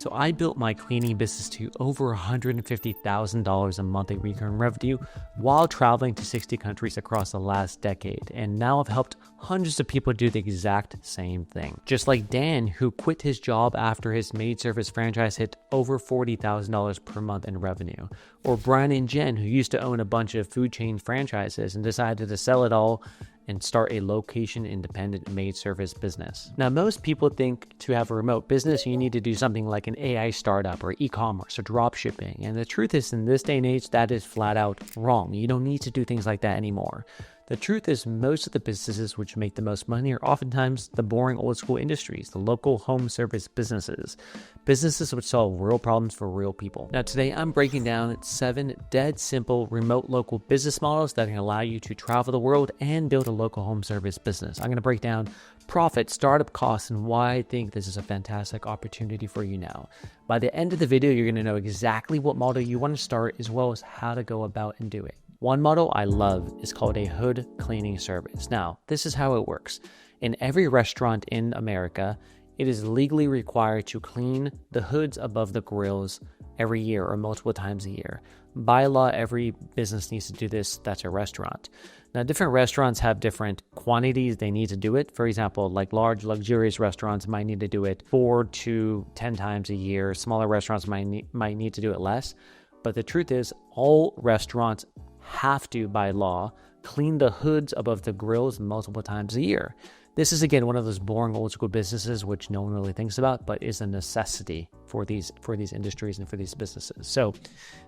So I built my cleaning business to over $150,000 a monthly recurring revenue while traveling to 60 countries across the last decade. And now I've helped hundreds of people do the exact same thing. Just like Dan, who quit his job after his maid service franchise hit over $40,000 per month in revenue. Or Brian and Jen, who used to own a bunch of food chain franchises and decided to sell it all and start a location-independent maid service business. Now, most people think to have a remote business, you need to do something like an AI startup or e-commerce or drop shipping. And the truth is, in this day and age, that is flat out wrong. You don't need to do things like that anymore. The truth is, most of the businesses which make the most money are oftentimes the boring old school industries, the local home service businesses which solve real problems for real people. Now today I'm breaking down 7 dead simple remote local business models that can allow you to travel the world and build a local home service business. I'm going to break down profit, startup costs, and why I think this is a fantastic opportunity for you now. By the end of the video, you're going to know exactly what model you want to start as well as how to go about and do it. One model I love is called a hood cleaning service. Now, this is how it works. In every restaurant in America, it is legally required to clean the hoods above the grills every year or multiple times a year. By law, every business needs to do this that's a restaurant. Now, different restaurants have different quantities they need to do it. For example, like large, luxurious restaurants might need to do it 4 to 10 times a year. Smaller restaurants might need to do it less. But the truth is, all restaurants have to, by law, clean the hoods above the grills multiple times a year. This is, again, one of those boring old school businesses which no one really thinks about, but is a necessity for these industries and for these businesses. So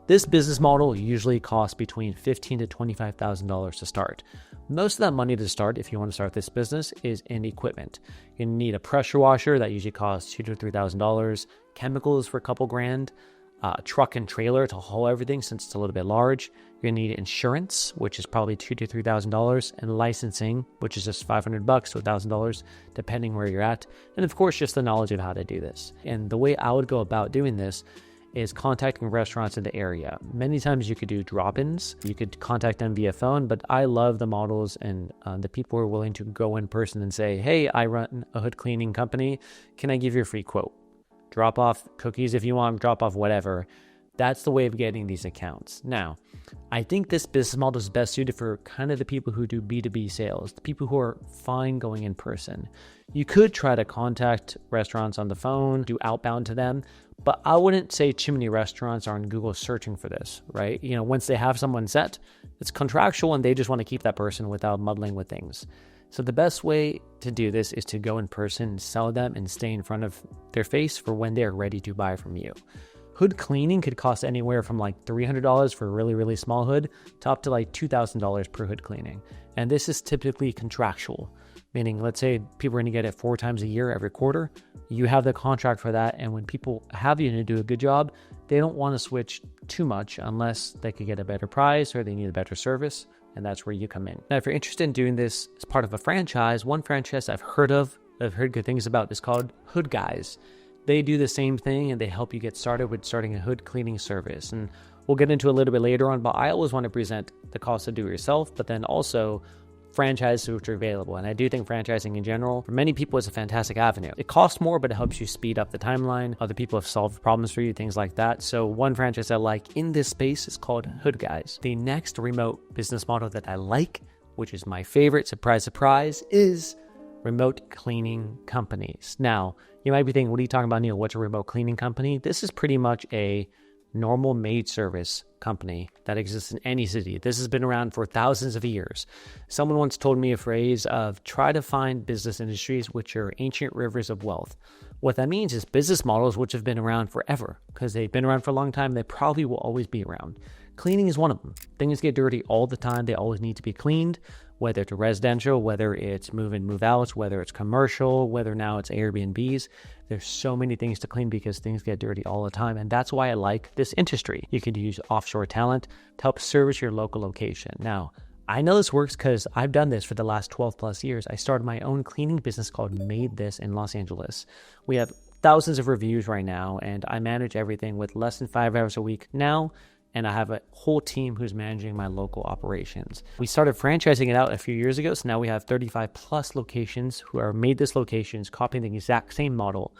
this business model usually costs between $15,000 to $25,000 to start. Most of that money to start, if you want to start this business, is in equipment. You need a pressure washer that usually costs $2,000 to $3,000, chemicals for a couple grand, a truck and trailer to haul everything since it's a little bit large. You're gonna need insurance, which is probably $2,000 to $3,000, and licensing, which is just $500 to $1,000, depending where you're at. And of course, just the knowledge of how to do this. And the way I would go about doing this is contacting restaurants in the area. Many times you could do drop-ins. You could contact them via phone, but I love the models and the people who are willing to go in person and say, hey, I run a hood cleaning company. Can I give you a free quote? Drop off cookies if you want, drop off whatever. That's the way of getting these accounts. Now, I think this business model is best suited for kind of the people who do B2B sales, the people who are fine going in person. You could try to contact restaurants on the phone, do outbound to them, but I wouldn't say too many restaurants are on Google searching for this, right? You know, once they have someone set, it's contractual and they just want to keep that person without muddling with things. So the best way to do this is to go in person, sell them, and stay in front of their face for when they're ready to buy from you. Hood cleaning could cost anywhere from like $300 for a really, really small hood to up to like $2,000 per hood cleaning. And this is typically contractual, meaning let's say people are going to get it 4 times a year every quarter. You have the contract for that. And when people have you to do a good job, they don't want to switch too much unless they could get a better price or they need a better service. And that's where you come in. Now, if you're interested in doing this as part of a franchise, one franchise I've heard good things about is called Hood Guys. They do the same thing and they help you get started with starting a hood cleaning service. And we'll get into a little bit later on, but I always want to present the cost to do it yourself, but then also franchises which are available. And I do think franchising in general, for many people, is a fantastic avenue. It costs more, but it helps you speed up the timeline. Other people have solved problems for you, things like that. So one franchise I like in this space is called Hood Guys. The next remote business model that I like, which is my favorite, surprise, surprise, is remote cleaning companies. Now, you might be thinking, what are you talking about, Neil? What's a remote cleaning company? This is pretty much a normal maid service company that exists in any city. This has been around for thousands of years. Someone once told me a phrase of try to find business industries which are ancient rivers of wealth. What that means is business models which have been around forever, because they've been around for a long time. They probably will always be around. Cleaning is one of them. Things get dirty all the time. They always need to be cleaned, whether it's residential, whether it's move in, move out, whether it's commercial, whether now it's Airbnbs. There's so many things to clean because things get dirty all the time. And that's why I like this industry. You could use offshore talent to help service your local location. Now, I know this works because I've done this for the last 12 plus years. I started my own cleaning business called Made This in Los Angeles. We have thousands of reviews right now, and I manage everything with less than 5 hours a week now. And I have a whole team who's managing my local operations. We started franchising it out a few years ago, so now we have 35 plus locations who are Made This locations, copying the exact same model.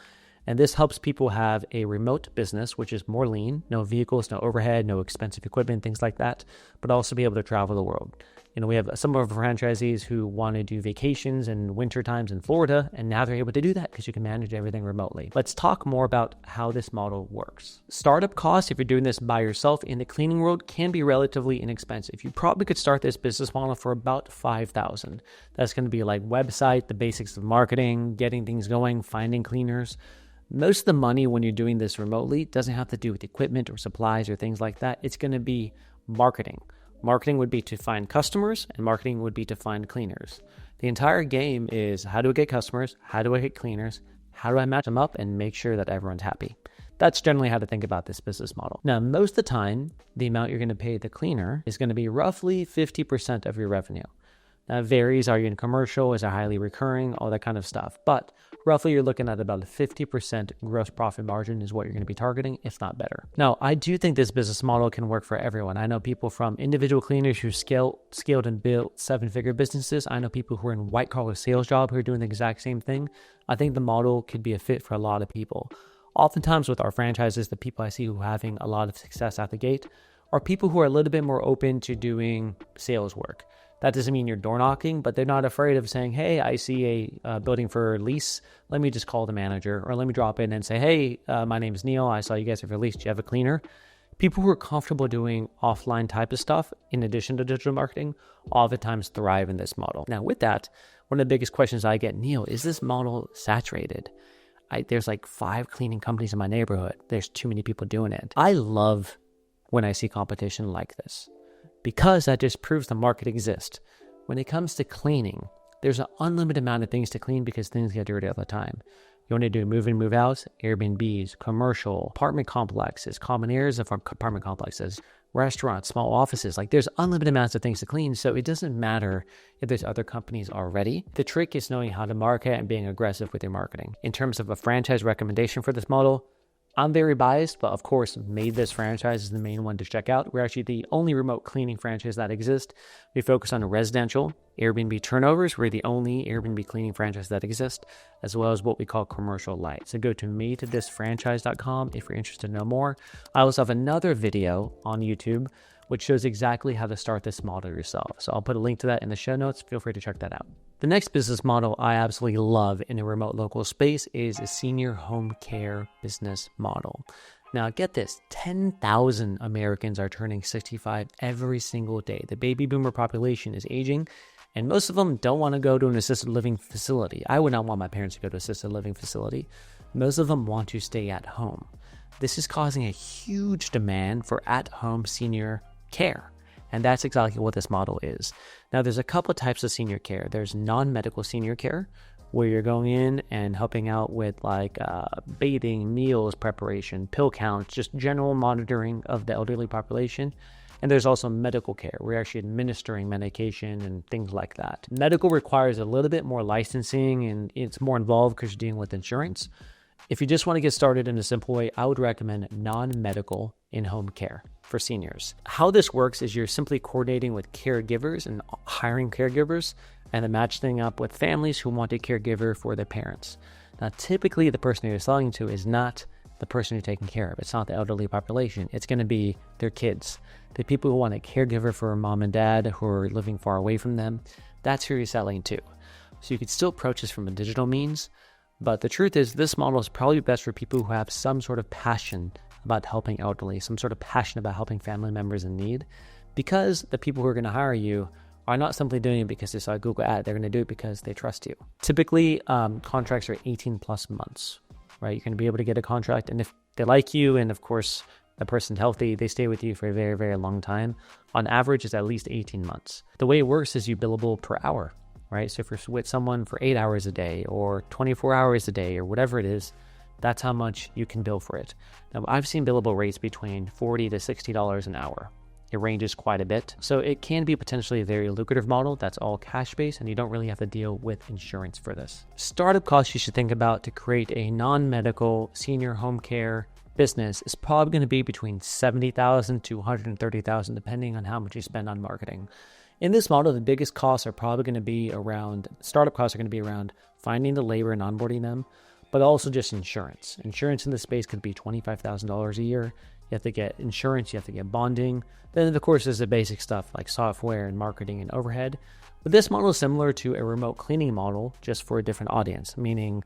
And this helps people have a remote business, which is more lean, no vehicles, no overhead, no expensive equipment, things like that, but also be able to travel the world. We have some of our franchisees who want to do vacations in winter times in Florida, and now they're able to do that because you can manage everything remotely. Let's talk more about how this model works. Startup costs, if you're doing this by yourself in the cleaning world, can be relatively inexpensive. You probably could start this business model for about $5,000. That's going to be like website, the basics of marketing, getting things going, finding cleaners. Most of the money when you're doing this remotely doesn't have to do with equipment or supplies or things like that. It's going to be marketing. Marketing would be to find customers, and marketing would be to find cleaners. The entire game is, how do I get customers? How do I get cleaners? How do I match them up and make sure that everyone's happy? That's generally how to think about this business model. Now, most of the time, the amount you're going to pay the cleaner is going to be roughly 50% of your revenue. Now, it varies. Are you in commercial? Is it highly recurring? All that kind of stuff. But roughly, you're looking at about a 50% gross profit margin is what you're going to be targeting, if not better. Now, I do think this business model can work for everyone. I know people from individual cleaners who scaled and built seven-figure businesses. I know people who are in white-collar sales job who are doing the exact same thing. I think the model could be a fit for a lot of people. Oftentimes with our franchises, the people I see who are having a lot of success out the gate are people who are a little bit more open to doing sales work. That doesn't mean you're door knocking, but they're not afraid of saying, hey, I see a building for lease. Let me just call the manager, or let me drop in and say, hey, my name is Neil. I saw you guys have lease. Do you have a cleaner? People who are comfortable doing offline type of stuff, in addition to digital marketing, oftentimes thrive in this model. Now with that, one of the biggest questions I get, Neil, is this model saturated? There's like 5 cleaning companies in my neighborhood. There's too many people doing it. I love when I see competition like this, because that just proves the market exists. When it comes to cleaning, there's an unlimited amount of things to clean because things get dirty all the time. You want to do move in, move outs, Airbnbs, commercial, apartment complexes, common areas of apartment complexes, restaurants, small offices. Like there's unlimited amounts of things to clean. So it doesn't matter if there's other companies already. The trick is knowing how to market and being aggressive with your marketing. In terms of a franchise recommendation for this model, I'm very biased, but of course, Made This franchise is the main one to check out. We're actually the only remote cleaning franchise that exists. We focus on residential Airbnb turnovers. We're the only Airbnb cleaning franchise that exists, as well as what we call commercial light. So go to madethisfranchise.com if you're interested to know more. I also have another video on YouTube which shows exactly how to start this model yourself. So I'll put a link to that in the show notes. Feel free to check that out. The next business model I absolutely love in a remote local space is a senior home care business model. Now get this, 10,000 Americans are turning 65 every single day. The baby boomer population is aging, and most of them don't want to go to an assisted living facility. I would not want my parents to go to an assisted living facility. Most of them want to stay at home. This is causing a huge demand for at-home senior care. And that's exactly what this model is. Now, there's a couple of types of senior care. There's non-medical senior care, where you're going in and helping out with like bathing, meals preparation, pill counts, just general monitoring of the elderly population. And there's also medical care. We're actually administering medication and things like that. Medical requires a little bit more licensing, and it's more involved because you're dealing with insurance. If you just want to get started in a simple way, I would recommend non-medical in-home care for seniors. How this works is you're simply coordinating with caregivers and hiring caregivers and then matching up with families who want a caregiver for their parents. Now, typically the person you're selling to is not the person you're taking care of. It's not the elderly population. It's going to be their kids. The people who want a caregiver for mom and dad who are living far away from them, that's who you're selling to. So you could still approach this from a digital means, but the truth is this model is probably best for people who have some sort of passion about helping elderly, some sort of passion about helping family members in need, because the people who are going to hire you are not simply doing it because they saw a Google ad. They're going to do it because they trust you. Typically, contracts are 18 plus months, right? You're going to be able to get a contract, and if they like you, and of course, the person's healthy, they stay with you for a very, very long time. On average, it's at least 18 months. The way it works is you billable per hour, right? So if you're with someone for 8 hours a day or 24 hours a day or whatever it is, that's how much you can bill for it. Now, I've seen billable rates between $40 to $60 an hour. It ranges quite a bit. So it can be potentially a very lucrative model that's all cash-based, and you don't really have to deal with insurance for this. Startup costs you should think about to create a non-medical senior home care business is probably going to be between $70,000 to $130,000, depending on how much you spend on marketing. In this model, the biggest costs are probably going to be around, startup costs are going to be around finding the labor and onboarding them, but also just insurance. Insurance in this space could be $25,000 a year. You have to get insurance, you have to get bonding. Then, of course, there's the basic stuff like software and marketing and overhead. But this model is similar to a remote cleaning model, just for a different audience, meaning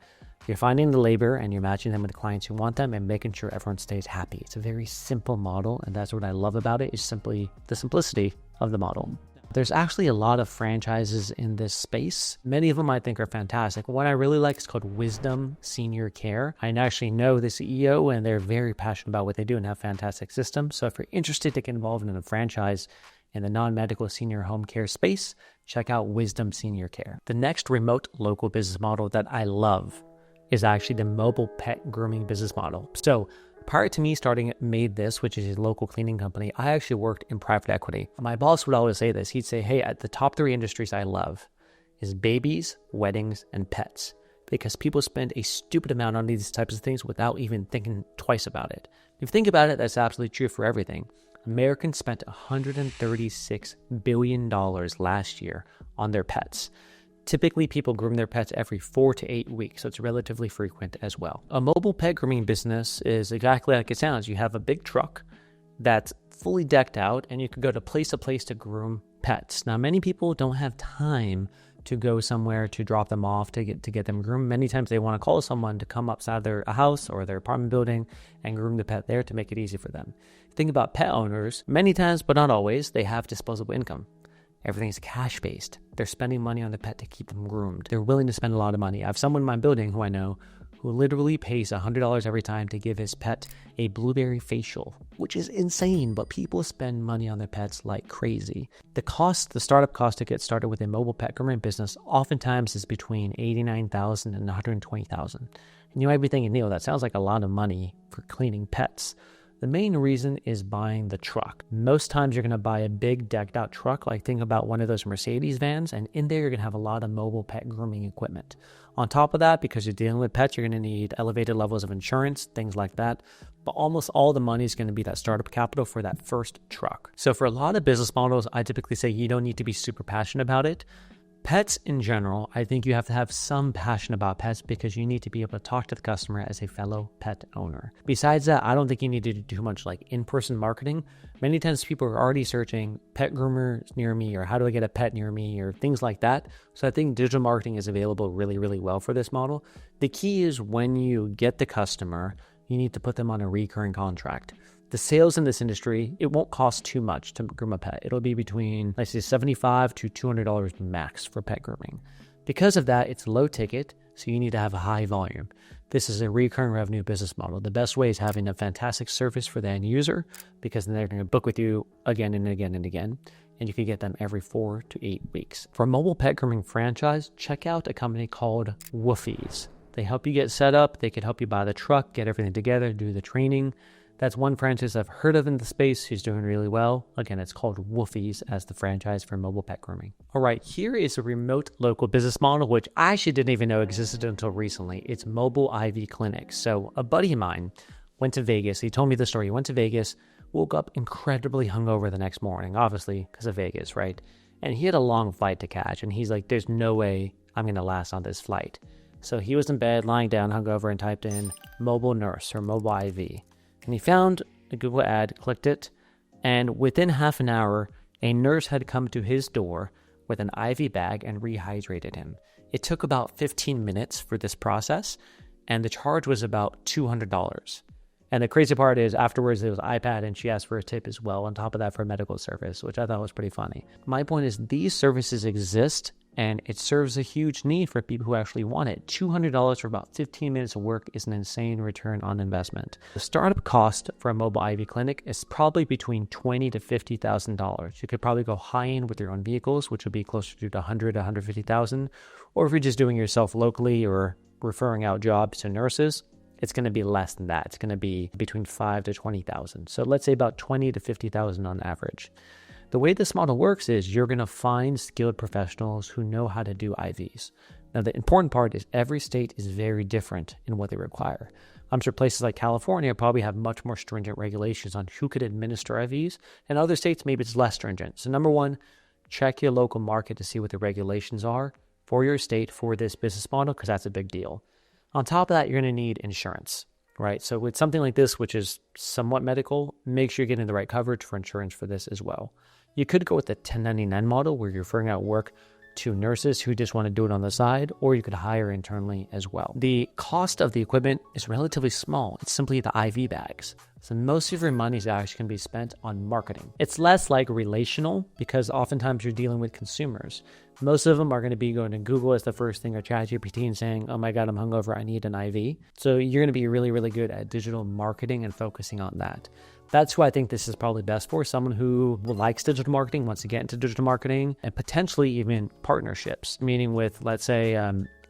you're finding the labor and you're matching them with the clients who want them and making sure everyone stays happy. It's a very simple model, and that's what I love about it, is simply the simplicity of the model. There's actually a lot of franchises in this space. Many of them I think are fantastic. One I really like is called Wisdom Senior Care. I actually know the CEO, and they're very passionate about what they do and have fantastic systems. So if you're interested to get involved in a franchise in the non-medical senior home care space, check out Wisdom Senior Care. The next remote local business model that I love is actually the mobile pet grooming business model. So prior to me starting Made This, which is a local cleaning company, I actually worked in private equity. My boss would always say this. He'd say, hey, at the top 3 industries I love is babies, weddings, and pets, because people spend a stupid amount on these types of things without even thinking twice about it. If you think about it, that's absolutely true for everything. Americans spent $136 billion last year on their pets. Typically, people groom their pets every 4 to 8 weeks, so it's relatively frequent as well. A mobile pet grooming business is exactly like it sounds. You have a big truck that's fully decked out, and you can go to place to groom pets. Now, many people don't have time to go somewhere to drop them off to get them groomed. Many times they want to call someone to come outside their house or their apartment building and groom the pet there to make it easy for them. Think about pet owners. Many times, but not always, they have disposable income. Everything's cash-based. They're spending money on the pet to keep them groomed. They're willing to spend a lot of money. I have someone in my building who I know who literally pays $100 every time to give his pet a blueberry facial, which is insane, but people spend money on their pets like crazy. The startup cost to get started with a mobile pet grooming business oftentimes is between $89,000 and $120,000. And you might be thinking, Neil, that sounds like a lot of money for cleaning pets. The main reason is buying the truck. Most times you're going to buy a big decked out truck, like think about one of those Mercedes vans, and in there you're going to have a lot of mobile pet grooming equipment. On top of that, because you're dealing with pets, you're going to need elevated levels of insurance, things like that. But almost all the money is going to be that startup capital for that first truck. So for a lot of business models, I typically say you don't need to be super passionate about it. Pets in general, I think you have to have some passion about pets because you need to be able to talk to the customer as a fellow pet owner. Besides that, I don't think you need to do too much like in-person marketing. Many times people are already searching pet groomers near me or how do I get a pet near me or things like that. So I think digital marketing is available really, really well for this model. The key is when you get the customer, you need to put them on a recurring contract. The sales in this industry, it won't cost too much to groom a pet. It'll be between, let's say, $75 to $200 max for pet grooming. Because of that, it's low ticket, so you need to have a high volume. This is a recurring revenue business model. The best way is having a fantastic service for the end user, because then they're going to book with you again and again and again, and you can get them every 4 to 8 weeks. For a mobile pet grooming franchise, check out a company called Woofies. They help you get set up. They can help you buy the truck, get everything together, do the training. That's one franchise I've heard of in the space who's doing really well. Again, it's called Woofies as the franchise for mobile pet grooming. All right, here is a remote local business model, which I actually didn't even know existed until recently. It's mobile IV clinics. So a buddy of mine went to Vegas. He told me the story. He went to Vegas, woke up incredibly hungover the next morning, obviously because of Vegas, right? And he had a long flight to catch. And he's like, there's no way I'm going to last on this flight. So he was in bed, lying down, hungover, and typed in mobile nurse or mobile IV. And he found a Google ad, clicked it, and within half an hour, a nurse had come to his door with an IV bag and rehydrated him. It took about 15 minutes for this process, and the charge was about $200. And the crazy part is afterwards, there was iPad, and she asked for a tip as well, on top of that for a medical service, which I thought was pretty funny. My point is these services exist, and it serves a huge need for people who actually want it. $200 for about 15 minutes of work is an insane return on investment. The startup cost for a mobile IV clinic is probably between $20,000 to $50,000. You could probably go high end with your own vehicles, which would be closer to $100,000 to $150,000. Or if you're just doing it yourself locally or referring out jobs to nurses, it's going to be less than that. It's going to be between $5,000 to $20,000. So let's say about $20,000 to $50,000 on average. The way this model works is you're going to find skilled professionals who know how to do IVs. Now, the important part is every state is very different in what they require. I'm sure places like California probably have much more stringent regulations on who could administer IVs, and other states maybe it's less stringent. So number one, check your local market to see what the regulations are for your state for this business model, because that's a big deal. On top of that, you're going to need insurance, right? So with something like this, which is somewhat medical, make sure you're getting the right coverage for insurance for this as well. You could go with the 1099 model where you're referring out work to nurses who just want to do it on the side, or you could hire internally as well. The cost of the equipment is relatively small. It's simply the IV bags. So most of your money is actually going to be spent on marketing. It's less like relational because oftentimes you're dealing with consumers. Most of them are going to be going to Google as the first thing or ChatGPT and saying, oh my God, I'm hungover, I need an IV. So you're going to be really, really good at digital marketing and focusing on that. That's who I think this is probably best for, someone who likes digital marketing, wants to get into digital marketing, and potentially even partnerships, meaning with, let's say,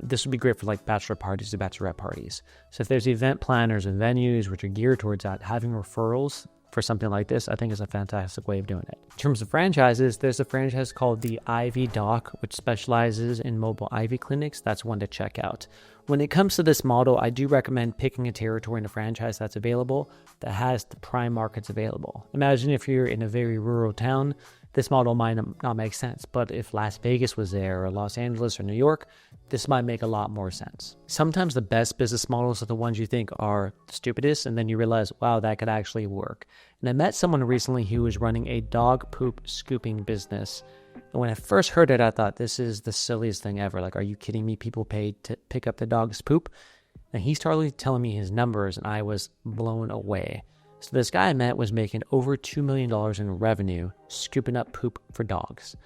this would be great for like bachelor parties or bachelorette parties. So if there's event planners and venues which are geared towards that, having referrals for something like this, I think is a fantastic way of doing it. In terms of franchises, there's a franchise called the IV Doc, which specializes in mobile IV clinics. That's one to check out. When it comes to this model, I do recommend picking a territory in a franchise that's available that has the prime markets available. Imagine if you're in a very rural town, this model might not make sense. But if Las Vegas was there or Los Angeles or New York, this might make a lot more sense. Sometimes the best business models are the ones you think are the stupidest, and then you realize, wow, that could actually work. And I met someone recently who was running a dog poop scooping business. And when I first heard it, I thought, this is the silliest thing ever. Like, are you kidding me? People paid to pick up the dog's poop? And he started telling me his numbers, and I was blown away. So this guy I met was making over $2 million in revenue scooping up poop for dogs.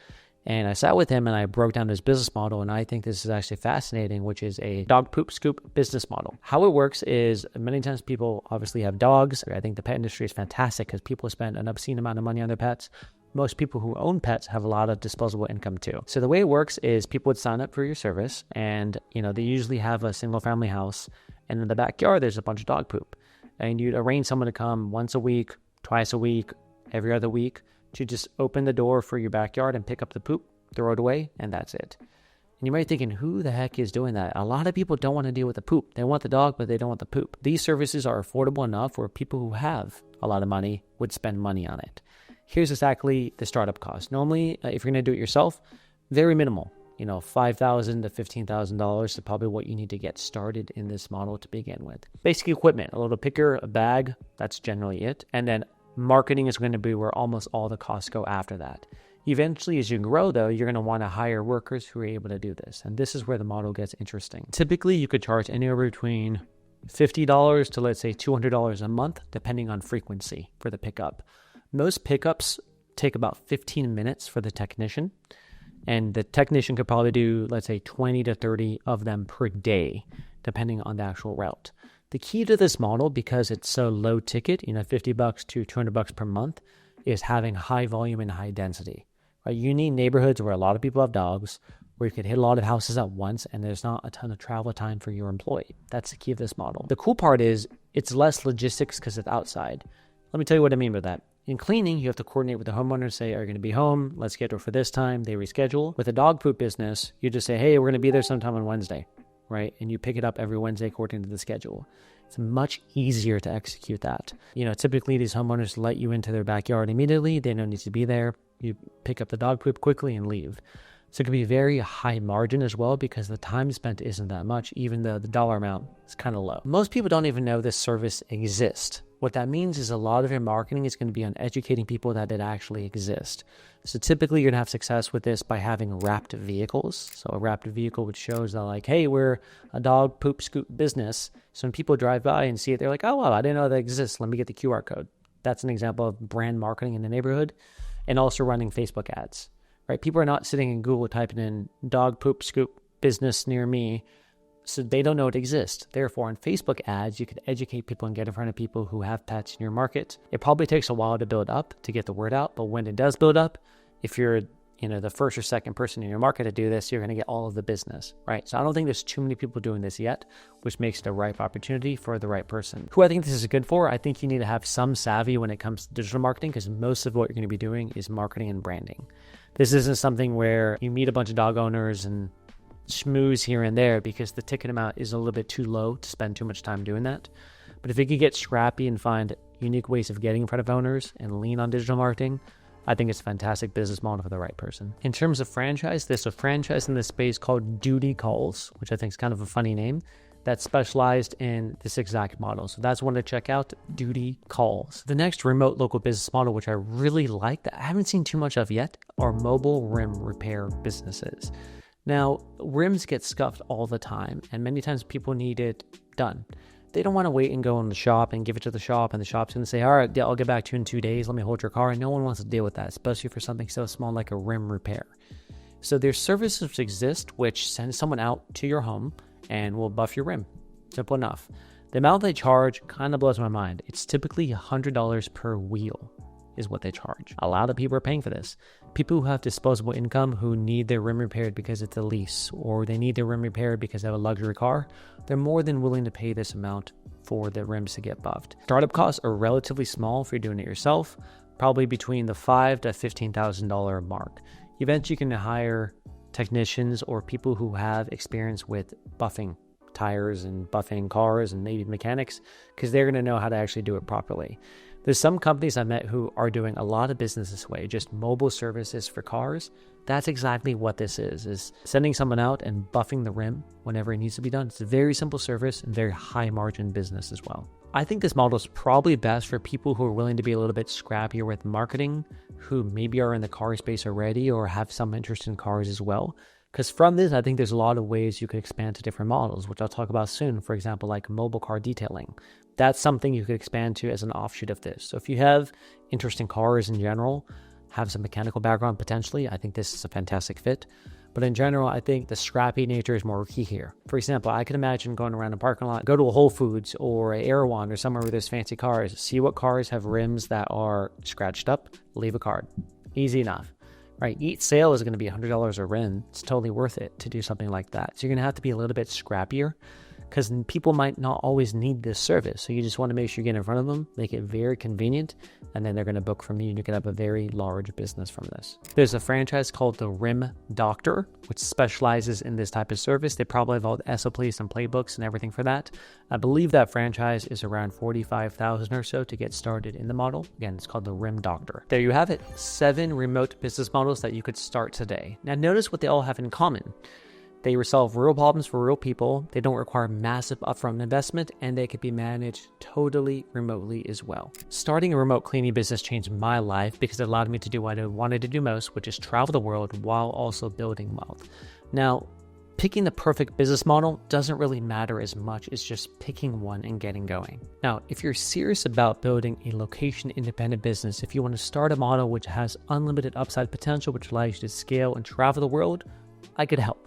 And I sat with him and I broke down his business model, and I think this is actually fascinating, which is a dog poop scoop business model. How it works is many times people obviously have dogs. I think the pet industry is fantastic because people spend an obscene amount of money on their pets. Most people who own pets have a lot of disposable income too. So the way it works is people would sign up for your service, and they usually have a single family house, and in the backyard there's a bunch of dog poop. And you'd arrange someone to come once a week, twice a week, every other week to just open the door for your backyard and pick up the poop, throw it away, and that's it. And you might be thinking, who the heck is doing that? A lot of people don't want to deal with the poop. They want the dog, but they don't want the poop. These services are affordable enough where people who have a lot of money would spend money on it. Here's exactly the startup cost. Normally, if you're going to do it yourself, very minimal. $5,000 to $15,000 is probably what you need to get started in this model to begin with. Basic equipment, a little picker, a bag, that's generally it. And then marketing is going to be where almost all the costs go after that. Eventually, as you grow, though, you're going to want to hire workers who are able to do this. And this is where the model gets interesting. Typically, you could charge anywhere between $50 to, let's say, $200 a month, depending on frequency for the pickup. Most pickups take about 15 minutes for the technician. And the technician could probably do, let's say, 20 to 30 of them per day, depending on the actual route. The key to this model, because it's so low ticket, $50 to $200 per month, is having high volume and high density. Right? You need neighborhoods where a lot of people have dogs, where you could hit a lot of houses at once, and there's not a ton of travel time for your employee. That's the key of this model. The cool part is it's less logistics because it's outside. Let me tell you what I mean by that. In cleaning, you have to coordinate with the homeowner, say, are you going to be home? Let's schedule for this time. They reschedule. With a dog poop business, you just say, hey, we're going to be there sometime on Wednesday, right? And you pick it up every Wednesday according to the schedule. It's much easier to execute that. Typically these homeowners let you into their backyard immediately. They don't need to be there. You pick up the dog poop quickly and leave. So it can be very high margin as well because the time spent isn't that much, even though the dollar amount is kind of low. Most people don't even know this service exists. What that means is a lot of your marketing is going to be on educating people that it actually exists. So typically you're going to have success with this by having wrapped vehicles. So a wrapped vehicle which shows that like, hey, we're a dog poop scoop business. So when people drive by and see it, they're like, oh, wow, I didn't know that exists. Let me get the QR code. That's an example of brand marketing in the neighborhood, and also running Facebook ads, right? People are not sitting in Google typing in dog poop scoop business near me. So they don't know it exists. Therefore, on Facebook ads, you could educate people and get in front of people who have pets in your market. It probably takes a while to build up, to get the word out. But when it does build up, if you're the first or second person in your market to do this, you're going to get all of the business, right? So I don't think there's too many people doing this yet, which makes it a ripe opportunity for the right person. Who I think this is good for, I think you need to have some savvy when it comes to digital marketing, because most of what you're going to be doing is marketing and branding. This isn't something where you meet a bunch of dog owners and schmooze here and there, because the ticket amount is a little bit too low to spend too much time doing that. But if you could get scrappy and find unique ways of getting in front of owners and lean on digital marketing, I think it's a fantastic business model for the right person. In terms of franchise, there's a franchise in this space called Duty Calls, which I think is kind of a funny name. that specialized in this exact model. So that's one to check out, Duty Calls. The next remote local business model, which I really like that I haven't seen too much of yet, are mobile rim repair businesses. Now, rims get scuffed all the time, and many times people need it done. They don't want to wait and go in the shop and give it to the shop, and the shop's going to say, all right, yeah, I'll get back to you in 2 days. Let me hold your car. And no one wants to deal with that, especially for something so small like a rim repair. So there's services which exist which send someone out to your home and will buff your rim. Simple enough. The amount they charge kind of blows my mind. It's typically $100 per wheel is what they charge. A lot of people are paying for this. People who have disposable income who need their rim repaired because it's a lease, or they need their rim repaired because they have a luxury car, they're more than willing to pay this amount for the rims to get buffed. Startup costs are relatively small if you're doing it yourself, probably between the $5,000 to $15,000 mark. Eventually you can hire technicians or people who have experience with buffing tires and buffing cars and maybe mechanics, because they're going to know how to actually do it properly. There's some companies I met who are doing a lot of business this way, just mobile services for cars. That's exactly what this is sending someone out and buffing the rim whenever it needs to be done. It's a very simple service and very high margin business as well. I think this model is probably best for people who are willing to be a little bit scrappier with marketing, who maybe are in the car space already or have some interest in cars as well. Because from this, I think there's a lot of ways you could expand to different models, which I'll talk about soon. For example, like mobile car detailing. That's something you could expand to as an offshoot of this. So if you have interest in cars in general, have some mechanical background potentially, I think this is a fantastic fit. But in general, I think the scrappy nature is more key here. For example, I can imagine going around a parking lot, go to a Whole Foods or a Erewhon or somewhere where there's fancy cars, see what cars have rims that are scratched up, leave a card. Easy enough. Right, each sale is going to be $100 a rim. It's totally worth it to do something like that. So you're going to have to be a little bit scrappier because people might not always need this service. So you just want to make sure you get in front of them, make it very convenient, and then they're going to book from you and you can have a very large business from this. There's a franchise called the Rim Doctor, which specializes in this type of service. They probably have all the SOPs and playbooks and everything for that. I believe that franchise is around $45,000 or so to get started in the model. Again, it's called the Rim Doctor. There you have it, 7 remote business models that you could start today. Now notice what they all have in common. They resolve real problems for real people, they don't require massive upfront investment, and they can be managed totally remotely as well. Starting a remote cleaning business changed my life because it allowed me to do what I wanted to do most, which is travel the world while also building wealth. Now, picking the perfect business model doesn't really matter as much as just picking one and getting going. Now, if you're serious about building a location-independent business, if you want to start a model which has unlimited upside potential, which allows you to scale and travel the world, I could help.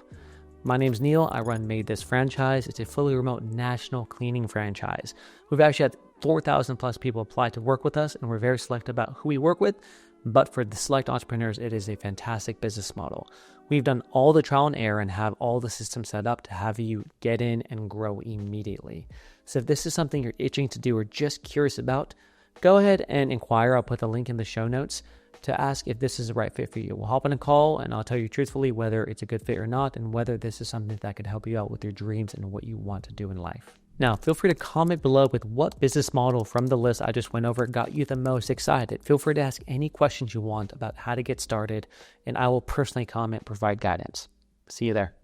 My name's Neil. I run Made This Franchise. It's a fully remote national cleaning franchise. We've actually had 4,000 plus people apply to work with us, and we're very selective about who we work with. But for the select entrepreneurs, it is a fantastic business model. We've done all the trial and error and have all the systems set up to have you get in and grow immediately. So if this is something you're itching to do or just curious about, go ahead and inquire. I'll put the link in the show notes to ask if this is the right fit for you. We'll hop on a call and I'll tell you truthfully whether it's a good fit or not and whether this is something that could help you out with your dreams and what you want to do in life. Now, feel free to comment below with what business model from the list I just went over got you the most excited. Feel free to ask any questions you want about how to get started, and I will personally comment, provide guidance. See you there.